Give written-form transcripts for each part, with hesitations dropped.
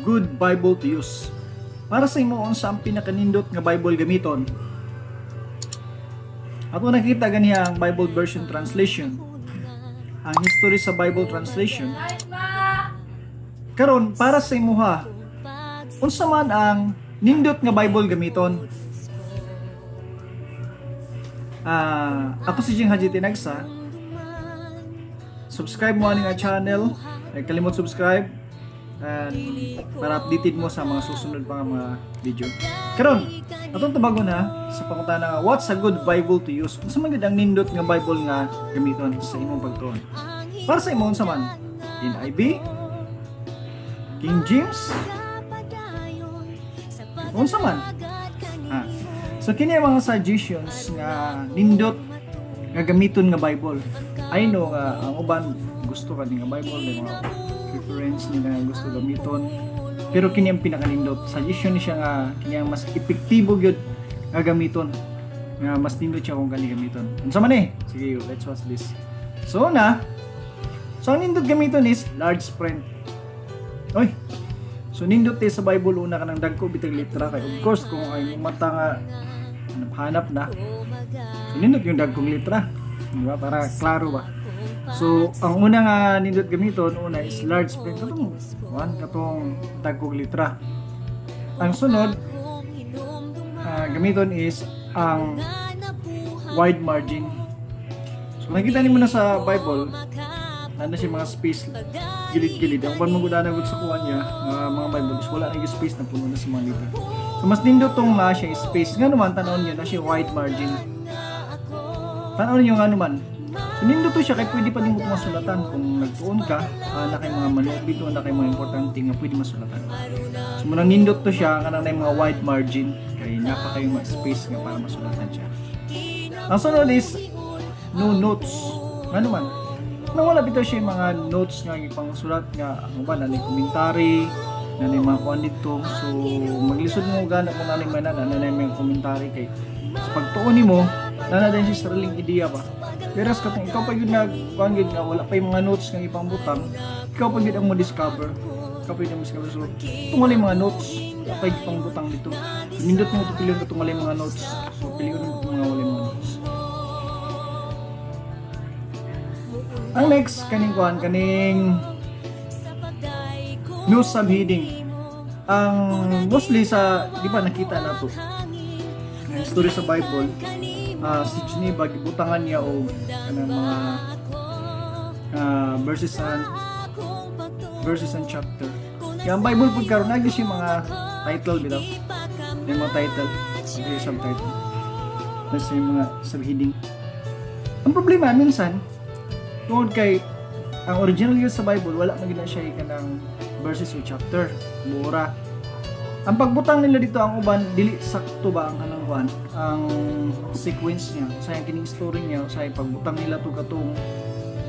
good Bible to use. Para sa imo unsa ang pinakanindot nga Bible gamiton? Ato nakita ganiya ang Bible version translation. Ang history sa Bible translation. Karon para sa imuha, unsa man ang nindot nga Bible gamiton? Ako si Jing Haji Tinagsa. Subscribe mo aning channel. Ay kalimot subscribe and para updated mo sa mga susunod pang mga video. Karon, atong tabago na sa pangutana nga what's a good Bible to use? Unsa man gid ang nindot nga Bible nga gamiton sa imong pagtuon? Para sa imo unsa man? NIV, King James, unsa man? So kini mga suggestions nga nindot nga gamiton nga Bible. I know nga ang uban gusto ka nga Bible, may mga preference nila nga gusto gamiton. Pero kini ang pinakanindot. Suggestion ni siya nga kini ang mas epektibo gyud nga gamiton. Nga mas nindot siya kung kani gamiton. Unsa man Sige, let's watch this. So ang nindot gamiton is large print. Oy. So nindot sa Bible una ka nang dagko bitag litra kay of course kung ay mata nga hanap na. So nindot yung dagkong litra. Diba? Para klaro ba? So ang una nga nindot gamiton una is large print katong dagkong litra. Ang sunod gamiton is ang wide margin. So nakita nimo na sa Bible ano siya mga space gilid-gilid. Ang ban magudana gud sa kuha niya mga Bible is wala na space na puno na sa mga litra. So mas nindot tong siya space nga naman tanawon niyo na siya wide margin. Tanawon niyo nga naman. So nindot to siya kay pwede pa din mo masulatan kung nagtuon ka na kay mga manual dito na kay mga importante nga pwede masulatan. So munang nindot to siya nga na mga wide margin kay napa kayo mga space nga para masulatan siya. Ang sunod is no notes. Nga naman nang wala bitaw siya mga notes nga ipangsulat nga ano ba na komentary na mga kuan dito. So maglisod mo gana kung ano man na may komentary kay sa pagtuon nimo na din siya sariling ideya ba. Pero katong ikaw pa gyud nagkuan gyud nga wala pa yung mga notes nga ipangbutang, ikaw pa gyud ang mo discover. Ikaw pa gyud ang mo discover. So tungalay mga notes pa gyud pangbutang dito. Nindot mo to piliyon katong tungalay mga notes. So piliyon mo mga wala mga notes. Ang next kaning no subheading. Ang mostly sa di ba nakita na to ang story sa Bible si Geneva gibutangan niya og kanang mga verses and chapter. Yung Bible pud karon agi siya mga title bitaw. May mga title, may subtitle. Kasi mga subheading. Ang problema minsan tungod kay ang original yun sa Bible wala na gina siya kanang verses o chapter mura. Ang pagbutang nila dito ang uban dili sakto ba ang kanang kuan ang sequence niya sa kining story niya sa pagbutang nila to katong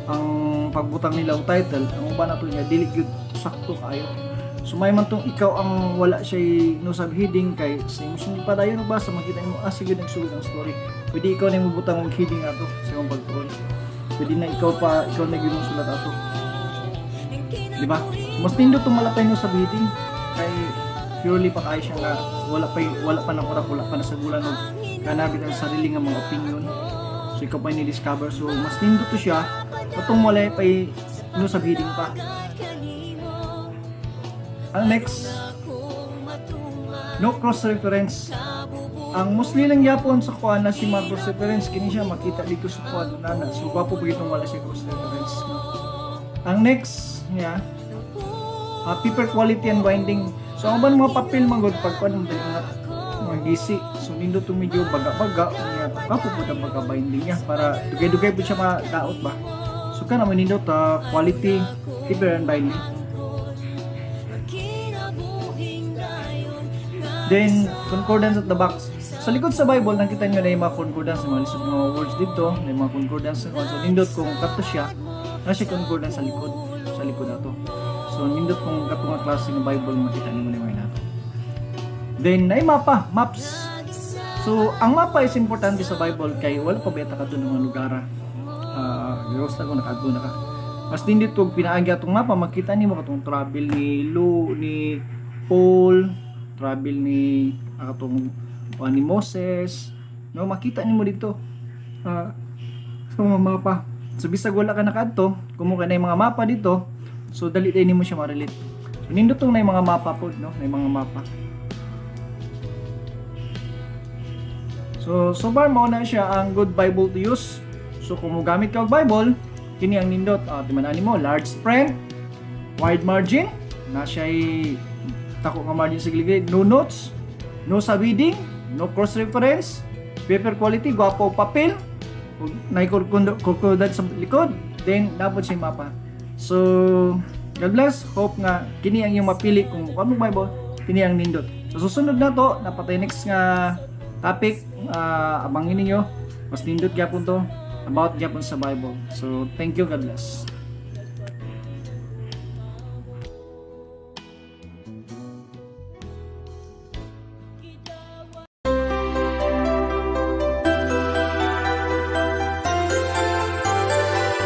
ang pagbutang nila og title ang uban nato niya dili gyud sakto kaayo. So may man tong ikaw ang wala siya no subheading kay sa imong padayon ba sa makita mo sige nagsulod ang story pwede ikaw na mubutang og heading ato sa imong pagtuon. Pwede na ikaw na ginong sulat ato. Di ba? Mas nindot itong malapay no sa bidding. Kay purely pa kaya siya nga wala pa na oras, wala pa na sa gulan o kanabit ang sarili nga mga opinion. So ikaw pa ni-discover. So mas nindot to siya. Itong wala pa no sa bidding pa. Ang next, no cross-reference. Ang mostly lang yapon sa kuan na si mga cross reference kini siya makita dito sa kuan na so gwapo pud itong wala siya cross reference no? Ang next niya paper quality and binding. So ang ban mga papel man gud pag kuan mga gisi so nindot to medyo baga-baga niya gwapo pud ang baga-binding niya para dugay-dugay pud siya madaot ba. So kana man nindot quality paper and binding. Then concordance at the back. Sa likod sa Bible, nakita nyo na yung mga concordance, mga lisod mga words dito, na yung mga concordance. So, nindot kung kato siya, na siya concordance sa likod na to. So, nindot kung kato nga klase ng Bible, makita nyo na yung nato. Then, na yung maps. So, ang mapa is importante sa Bible, kay wala pa beta ka doon ng mga lugar. Giros na kung nakadto na ka. Mas nindot kung pinaagya itong mapa, makita nyo mo katong travel ni Paul, travel ni akatong ni Moses, no, makita nimo dito sa mga mapa. So bisag wala ka nakadto, kumo ka na yung mga mapa dito, so dali tayo nimo siya ma-relate. So nindot tong na yung mga mapa po, no, na yung mga mapa. So far mo na siya ang good Bible to use. So kung mo gamit ka og Bible, kini ang nindot, timan-ani mo, large print, wide margin, na siya'y tako nga margin sa gilid, no notes, no subheading, no cross reference, paper quality, gwapo papel, naikurkudad sa likod, then dapat siya mapa. So God bless, hope nga kini ang yung mapili kung ano Bible, kini ang nindot. So susunod na to, napatay next nga topic, abangin ninyo, mas nindot gyapon to about gyapon sa Bible. So thank you, God bless.